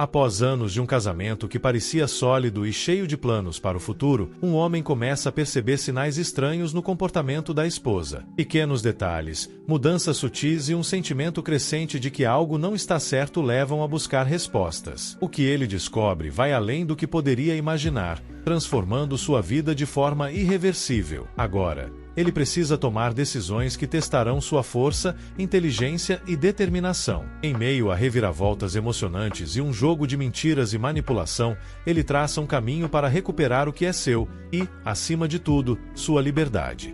Após anos de um casamento que parecia sólido e cheio de planos para o futuro, um homem começa a perceber sinais estranhos no comportamento da esposa. Pequenos detalhes, mudanças sutis e um sentimento crescente de que algo não está certo levam a buscar respostas. O que ele descobre vai além do que poderia imaginar, transformando sua vida de forma irreversível. Agora, ele precisa tomar decisões que testarão sua força, inteligência e determinação. Em meio a reviravoltas emocionantes e um jogo de mentiras e manipulação, ele traça um caminho para recuperar o que é seu e, acima de tudo, sua liberdade.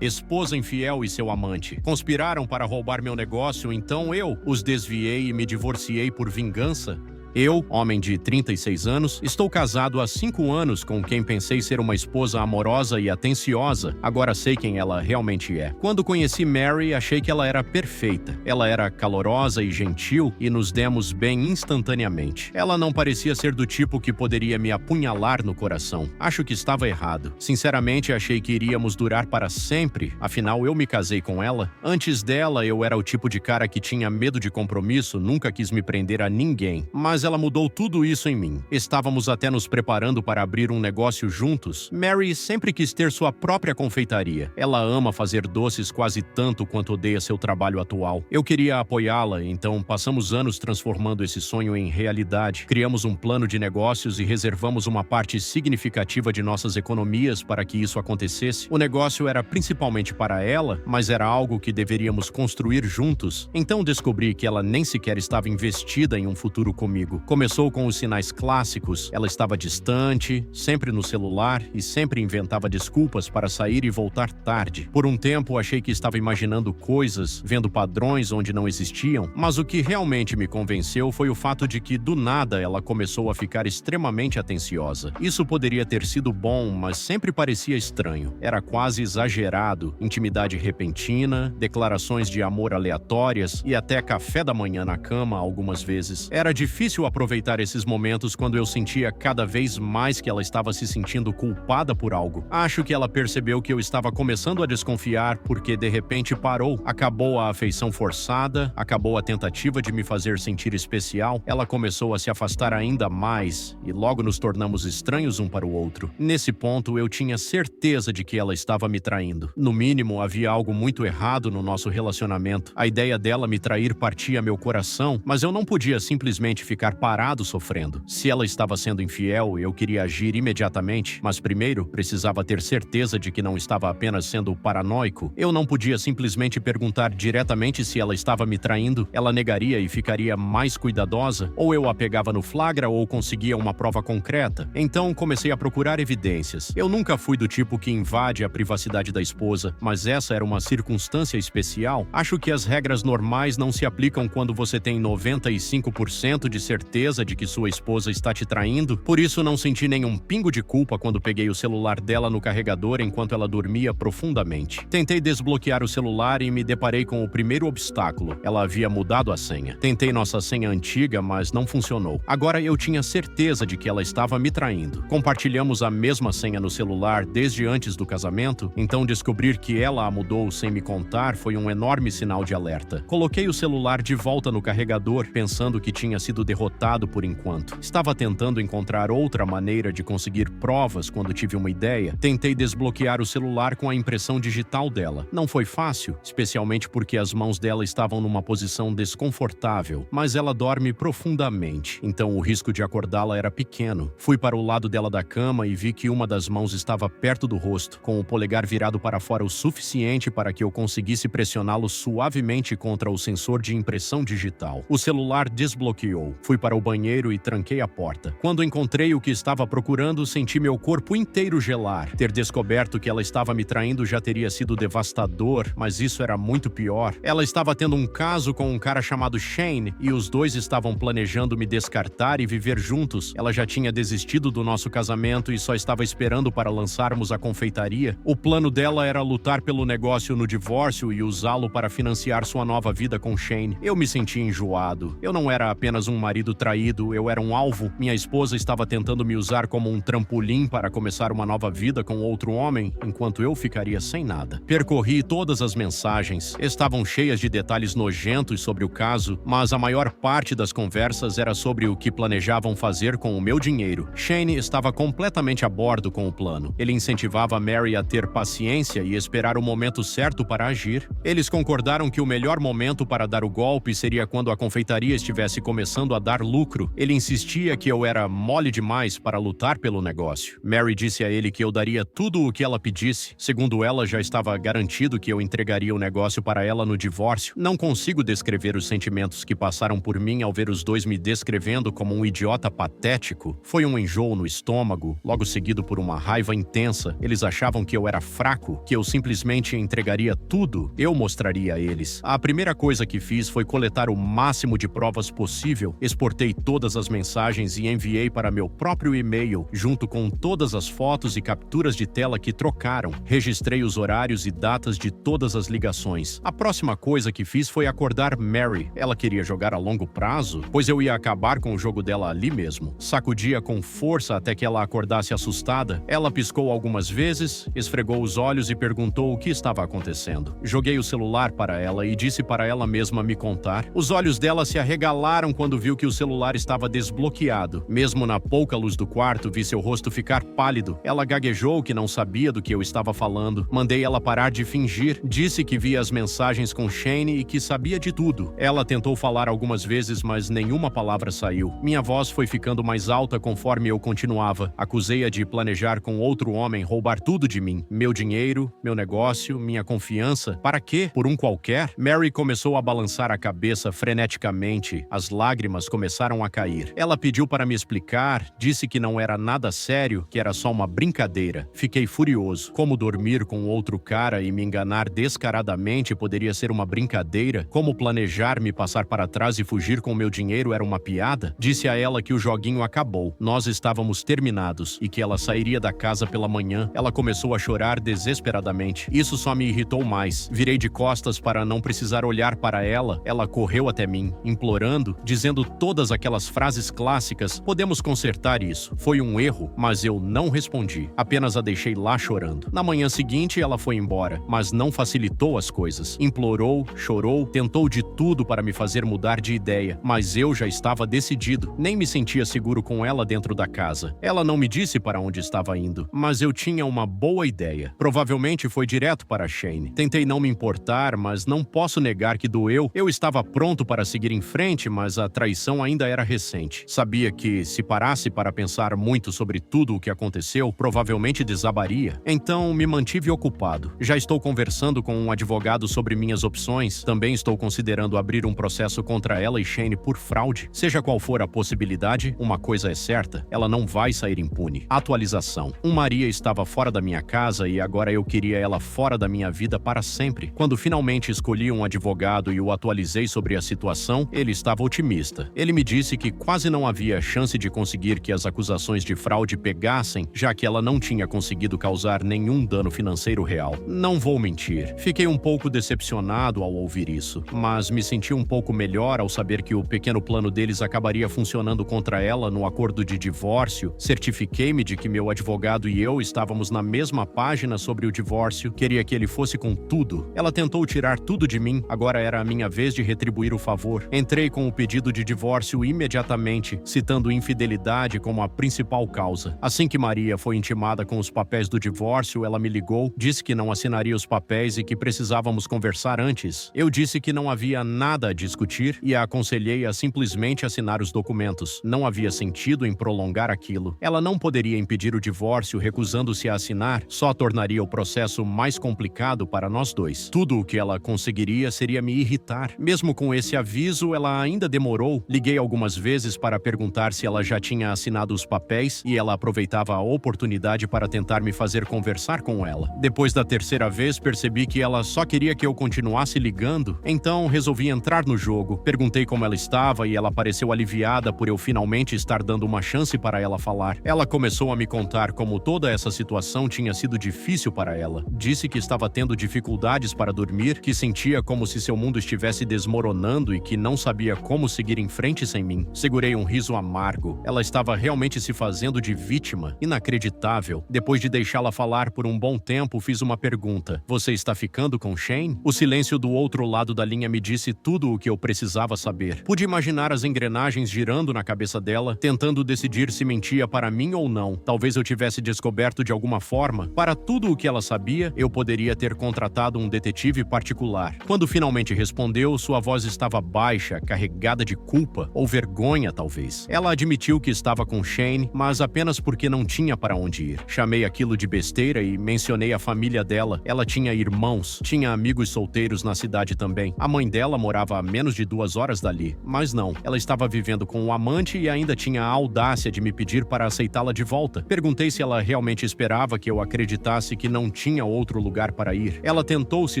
Esposa infiel e seu amante conspiraram para roubar meu negócio, então eu os desviei e me divorciei por vingança? Eu, homem de 36 anos, estou casado há 5 anos com quem pensei ser uma esposa amorosa e atenciosa. Agora sei quem ela realmente é. Quando conheci Mary, achei que ela era perfeita. Ela era calorosa e gentil e nos demos bem instantaneamente. Ela não parecia ser do tipo que poderia me apunhalar no coração. Acho que estava errado. Sinceramente, achei que iríamos durar para sempre. Afinal, eu me casei com ela. Antes dela, eu era o tipo de cara que tinha medo de compromisso, nunca quis me prender a ninguém. Mas ela mudou tudo isso em mim. Estávamos até nos preparando para abrir um negócio juntos. Mary sempre quis ter sua própria confeitaria. Ela ama fazer doces quase tanto quanto odeia seu trabalho atual. Eu queria apoiá-la, então passamos anos transformando esse sonho em realidade. Criamos um plano de negócios e reservamos uma parte significativa de nossas economias para que isso acontecesse. O negócio era principalmente para ela, mas era algo que deveríamos construir juntos. Então descobri que ela nem sequer estava investida em um futuro comigo. Começou com os sinais clássicos. Ela estava distante, sempre no celular e sempre inventava desculpas para sair e voltar tarde. Por um tempo, achei que estava imaginando coisas, vendo padrões onde não existiam, mas o que realmente me convenceu foi o fato de que, do nada, ela começou a ficar extremamente atenciosa. Isso poderia ter sido bom, mas sempre parecia estranho. Era quase exagerado, intimidade repentina, declarações de amor aleatórias e até café da manhã na cama algumas vezes. Era difícil aproveitar esses momentos quando eu sentia cada vez mais que ela estava se sentindo culpada por algo. Acho que ela percebeu que eu estava começando a desconfiar porque de repente parou. Acabou a afeição forçada, acabou a tentativa de me fazer sentir especial. Ela começou a se afastar ainda mais e logo nos tornamos estranhos um para o outro. Nesse ponto, eu tinha certeza de que ela estava me traindo. No mínimo, havia algo muito errado no nosso relacionamento. A ideia dela me trair partia meu coração, mas eu não podia simplesmente ficar parado sofrendo. Se ela estava sendo infiel, eu queria agir imediatamente, mas primeiro precisava ter certeza de que não estava apenas sendo paranoico. Eu não podia simplesmente perguntar diretamente se ela estava me traindo. Ela negaria e ficaria mais cuidadosa, ou eu a pegava no flagra ou conseguia uma prova concreta. Então comecei a procurar evidências. Eu nunca fui do tipo que invade a privacidade da esposa, mas essa era uma circunstância especial. Acho que as regras normais não se aplicam quando você tem 95% de certeza de que sua esposa está te traindo, por isso não senti nenhum pingo de culpa quando peguei o celular dela no carregador enquanto ela dormia profundamente. Tentei desbloquear o celular e me deparei com o primeiro obstáculo. Ela havia mudado a senha. Tentei nossa senha antiga, mas não funcionou. Agora eu tinha certeza de que ela estava me traindo. Compartilhamos a mesma senha no celular desde antes do casamento, então descobrir que ela a mudou sem me contar foi um enorme sinal de alerta. Coloquei o celular de volta no carregador, pensando que tinha sido derrotado por enquanto. Estava tentando encontrar outra maneira de conseguir provas quando tive uma ideia. Tentei desbloquear o celular com a impressão digital dela. Não foi fácil, especialmente porque as mãos dela estavam numa posição desconfortável, mas ela dorme profundamente, então o risco de acordá-la era pequeno. Fui para o lado dela da cama e vi que uma das mãos estava perto do rosto, com o polegar virado para fora o suficiente para que eu conseguisse pressioná-lo suavemente contra o sensor de impressão digital. O celular desbloqueou. Fui para o banheiro e tranquei a porta. Quando encontrei o que estava procurando, senti meu corpo inteiro gelar. Ter descoberto que ela estava me traindo já teria sido devastador, mas isso era muito pior. Ela estava tendo um caso com um cara chamado Shane e os dois estavam planejando me descartar e viver juntos. Ela já tinha desistido do nosso casamento e só estava esperando para lançarmos a confeitaria. O plano dela era lutar pelo negócio no divórcio e usá-lo para financiar sua nova vida com Shane. Eu me senti enjoado. Eu não era apenas um marido sido traído, eu era um alvo, minha esposa estava tentando me usar como um trampolim para começar uma nova vida com outro homem, enquanto eu ficaria sem nada. Percorri todas as mensagens, estavam cheias de detalhes nojentos sobre o caso, mas a maior parte das conversas era sobre o que planejavam fazer com o meu dinheiro. Shane estava completamente a bordo com o plano. Ele incentivava Mary a ter paciência e esperar o momento certo para agir. Eles concordaram que o melhor momento para dar o golpe seria quando a confeitaria estivesse começando a dar lucro. Ele insistia que eu era mole demais para lutar pelo negócio. Mary disse a ele que eu daria tudo o que ela pedisse. Segundo ela, já estava garantido que eu entregaria o negócio para ela no divórcio. Não consigo descrever os sentimentos que passaram por mim ao ver os dois me descrevendo como um idiota patético. Foi um enjoo no estômago, logo seguido por uma raiva intensa. Eles achavam que eu era fraco, que eu simplesmente entregaria tudo. Eu mostraria a eles. A primeira coisa que fiz foi coletar o máximo de provas possível. Exportei todas as mensagens e enviei para meu próprio e-mail, junto com todas as fotos e capturas de tela que trocaram. Registrei os horários e datas de todas as ligações. A próxima coisa que fiz foi acordar Mary. Ela queria jogar a longo prazo, pois eu ia acabar com o jogo dela ali mesmo. Sacudia com força até que ela acordasse assustada. Ela piscou algumas vezes, esfregou os olhos e perguntou o que estava acontecendo. Joguei o celular para ela e disse para ela mesma me contar. Os olhos dela se arregalaram quando viu que o celular estava desbloqueado. Mesmo na pouca luz do quarto, vi seu rosto ficar pálido. Ela gaguejou que não sabia do que eu estava falando. Mandei ela parar de fingir. Disse que via as mensagens com Shane e que sabia de tudo. Ela tentou falar algumas vezes, mas nenhuma palavra saiu. Minha voz foi ficando mais alta conforme eu continuava. Acusei-a de planejar com outro homem roubar tudo de mim. Meu dinheiro, meu negócio, minha confiança. Para quê? Por um qualquer? Mary começou a balançar a cabeça freneticamente. As lágrimas começaram a cair. Ela pediu para me explicar, disse que não era nada sério, que era só uma brincadeira. Fiquei furioso. Como dormir com outro cara e me enganar descaradamente poderia ser uma brincadeira? Como planejar me passar para trás e fugir com meu dinheiro era uma piada? Disse a ela que o joguinho acabou. Nós estávamos terminados e que ela sairia da casa pela manhã. Ela começou a chorar desesperadamente. Isso só me irritou mais. Virei de costas para não precisar olhar para ela. Ela correu até mim, implorando, dizendo todas aquelas frases clássicas. Podemos consertar isso. Foi um erro, mas eu não respondi. Apenas a deixei lá chorando. Na manhã seguinte, ela foi embora, mas não facilitou as coisas. Implorou, chorou, tentou de tudo para me fazer mudar de ideia, mas eu já estava decidido. Nem me sentia seguro com ela dentro da casa. Ela não me disse para onde estava indo, mas eu tinha uma boa ideia. Provavelmente foi direto para Shane. Tentei não me importar, mas não posso negar que doeu. Eu estava pronto para seguir em frente, mas a traição ainda era recente. Sabia que, se parasse para pensar muito sobre tudo o que aconteceu, provavelmente desabaria. Então, me mantive ocupado. Já estou conversando com um advogado sobre minhas opções. Também estou considerando abrir um processo contra ela e Shane por fraude. Seja qual for a possibilidade, uma coisa é certa, ela não vai sair impune. Atualização. Maria estava fora da minha casa e agora eu queria ela fora da minha vida para sempre. Quando finalmente escolhi um advogado e o atualizei sobre a situação, ele estava otimista. Ele me disse que quase não havia chance de conseguir que as acusações de fraude pegassem, já que ela não tinha conseguido causar nenhum dano financeiro real. Não vou mentir. Fiquei um pouco decepcionado ao ouvir isso, mas me senti um pouco melhor ao saber que o pequeno plano deles acabaria funcionando contra ela no acordo de divórcio. Certifiquei-me de que meu advogado e eu estávamos na mesma página sobre o divórcio. Queria que ele fosse com tudo. Ela tentou tirar tudo de mim, agora era a minha vez de retribuir o favor. Entrei com o pedido de divórcio imediatamente, citando infidelidade como a principal causa. Assim que Maria foi intimada com os papéis do divórcio, ela me ligou, disse que não assinaria os papéis e que precisávamos conversar antes. Eu disse que não havia nada a discutir e a aconselhei a simplesmente assinar os documentos. Não havia sentido em prolongar aquilo. Ela não poderia impedir o divórcio recusando-se a assinar, só tornaria o processo mais complicado para nós dois. Tudo o que ela conseguiria seria me irritar. Mesmo com esse aviso, ela ainda demorou. Liguei algumas vezes para perguntar se ela já tinha assinado os papéis e ela aproveitava a oportunidade para tentar me fazer conversar com ela. Depois da terceira vez, percebi que ela só queria que eu continuasse ligando, então resolvi entrar no jogo. Perguntei como ela estava e ela pareceu aliviada por eu finalmente estar dando uma chance para ela falar. Ela começou a me contar como toda essa situação tinha sido difícil para ela. Disse que estava tendo dificuldades para dormir, que sentia como se seu mundo estivesse desmoronando e que não sabia como seguir em frente frente sem mim. Segurei um riso amargo. Ela estava realmente se fazendo de vítima. Inacreditável. Depois de deixá-la falar por um bom tempo, fiz uma pergunta. Você está ficando com Shane? O silêncio do outro lado da linha me disse tudo o que eu precisava saber. Pude imaginar as engrenagens girando na cabeça dela, tentando decidir se mentia para mim ou não. Talvez eu tivesse descoberto de alguma forma. Para tudo o que ela sabia, eu poderia ter contratado um detetive particular. Quando finalmente respondeu, sua voz estava baixa, carregada de culpa ou vergonha, talvez. Ela admitiu que estava com Shane, mas apenas porque não tinha para onde ir. Chamei aquilo de besteira e mencionei a família dela. Ela tinha irmãos, tinha amigos solteiros na cidade também. A mãe dela morava a menos de 2 horas dali. Mas não, ela estava vivendo com um amante e ainda tinha a audácia de me pedir para aceitá-la de volta. Perguntei se ela realmente esperava que eu acreditasse que não tinha outro lugar para ir. Ela tentou se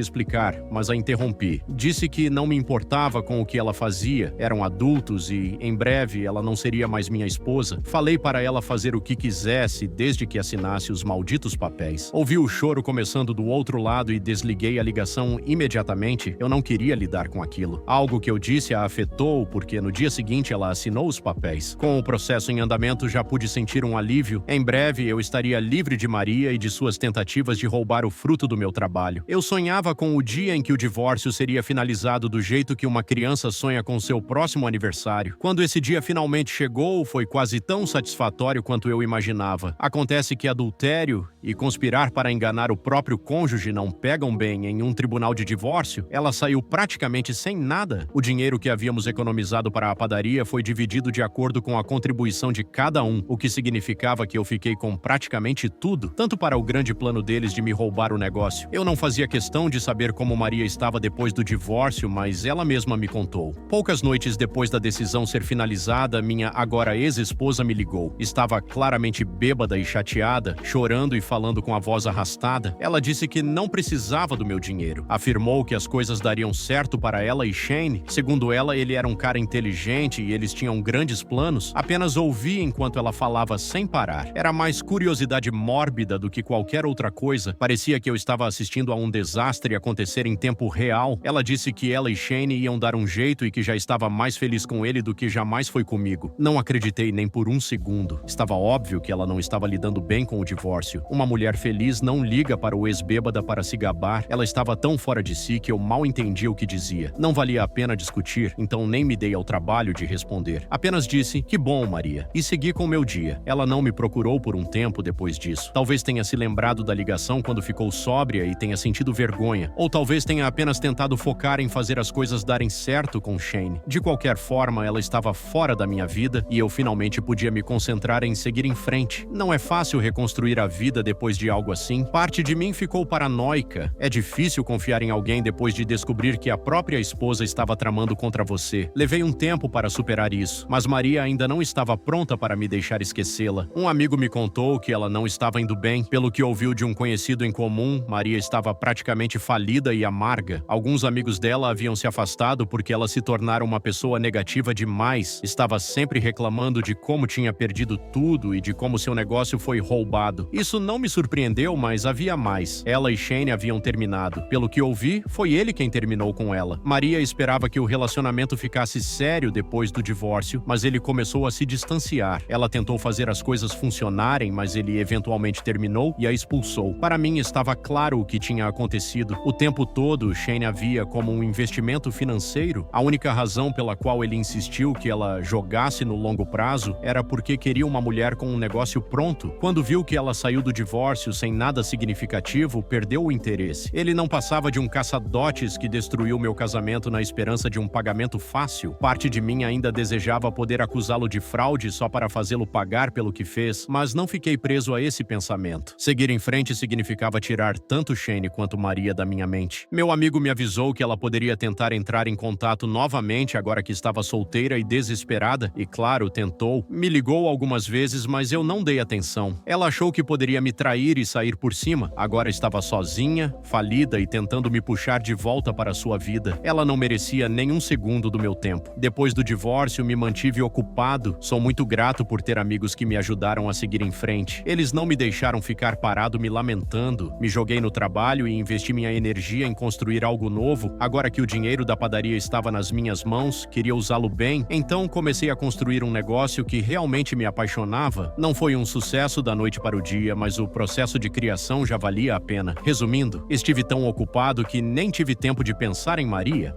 explicar, mas a interrompi. Disse que não me importava com o que ela fazia, eram adultos e, em breve, ela não seria mais minha esposa. Falei para ela fazer o que quisesse desde que assinasse os malditos papéis. Ouvi o choro começando do outro lado e desliguei a ligação imediatamente. Eu não queria lidar com aquilo. Algo que eu disse a afetou porque no dia seguinte ela assinou os papéis. Com o processo em andamento já pude sentir um alívio. Em breve eu estaria livre de Maria e de suas tentativas de roubar o fruto do meu trabalho. Eu sonhava com o dia em que o divórcio seria finalizado do jeito que uma criança sonha com seu próximo aniversário. Quando esse dia finalmente chegou, foi quase tão satisfatório quanto eu imaginava. Acontece que adultério e conspirar para enganar o próprio cônjuge não pegam bem em um tribunal de divórcio. Ela saiu praticamente sem nada. O dinheiro que havíamos economizado para a padaria foi dividido de acordo com a contribuição de cada um, o que significava que eu fiquei com praticamente tudo, tanto para o grande plano deles de me roubar o negócio. Eu não fazia questão de saber como Maria estava depois do divórcio, mas ela mesma me contou. Poucas noites depois da decisão ser finalizada, minha agora ex-esposa me ligou. Estava claramente bêbada e chateada, chorando e falando com a voz arrastada. Ela disse que não precisava do meu dinheiro. Afirmou que as coisas dariam certo para ela e Shane. Segundo ela, ele era um cara inteligente e eles tinham grandes planos. Apenas ouvi enquanto ela falava sem parar. Era mais curiosidade mórbida do que qualquer outra coisa. Parecia que eu estava assistindo a um desastre acontecer em tempo real. Ela disse que ela e Shane iam dar um jeito e que já estava mais feliz com ele do que jamais foi comigo. Não acreditei nem por um segundo. Estava óbvio que ela não estava lidando bem com o divórcio. Uma mulher feliz não liga para o ex-bêbada para se gabar. Ela estava tão fora de si que eu mal entendia o que dizia. Não valia a pena discutir, então nem me dei ao trabalho de responder. Apenas disse, que bom, Maria, e segui com meu dia. Ela não me procurou por um tempo depois disso. Talvez tenha se lembrado da ligação quando ficou sóbria e tenha sentido vergonha. Ou talvez tenha apenas tentado focar em fazer as coisas darem certo com Shane. De qualquer forma, ela estava fora da minha vida e eu finalmente podia me concentrar em seguir em frente. Não é fácil reconstruir a vida depois de algo assim. Parte de mim ficou paranoica. É difícil confiar em alguém depois de descobrir que a própria esposa estava tramando contra você. Levei um tempo para superar isso, mas Maria ainda não estava pronta para me deixar esquecê-la. Um amigo me contou que ela não estava indo bem. Pelo que ouviu de um conhecido em comum, Maria estava praticamente falida e amarga. Alguns amigos dela haviam se afastado porque ela se tornara uma pessoa negativa demais. Estava sempre reclamando de como tinha perdido tudo e de como seu negócio foi roubado. Isso não me surpreendeu, mas havia mais. Ela e Shane haviam terminado. Pelo que ouvi, foi ele quem terminou com ela. Maria esperava que o relacionamento ficasse sério depois do divórcio, mas ele começou a se distanciar. Ela tentou fazer as coisas funcionarem, mas ele eventualmente terminou e a expulsou. Para mim, estava claro o que tinha acontecido. O tempo todo, Shane a via como um investimento financeiro. A única razão pela qual ele insistiu que ela jogasse no longo prazo era porque queria uma mulher com um negócio pronto. Quando viu que ela saiu do divórcio sem nada significativo, perdeu o interesse. Ele não passava de um caça-dotes que destruiu meu casamento na esperança de um pagamento fácil. Parte de mim ainda desejava poder acusá-lo de fraude só para fazê-lo pagar pelo que fez, mas não fiquei preso a esse pensamento. Seguir em frente significava tirar tanto Shane quanto Maria da minha mente. Meu amigo me avisou que ela poderia tentar entrar em contato novamente agora que estava solteira e desesperada, e claro, tentou. Me ligou algumas vezes, mas eu não dei atenção. Ela achou que poderia me trair e sair por cima. Agora estava sozinha, falida e tentando me puxar de volta para sua vida. Ela não merecia nenhum segundo do meu tempo. Depois do divórcio, me mantive ocupado. Sou muito grato por ter amigos que me ajudaram a seguir em frente. Eles não me deixaram ficar parado me lamentando. Me joguei no trabalho e investi minha energia em construir algo novo. Agora que o dinheiro da padaria estava nas minhas mãos, queria usá-lo tratá-lo bem, então comecei a construir um negócio que realmente me apaixonava. Não foi um sucesso da noite para o dia, mas o processo de criação já valia a pena. Resumindo, estive tão ocupado que nem tive tempo de pensar em Maria.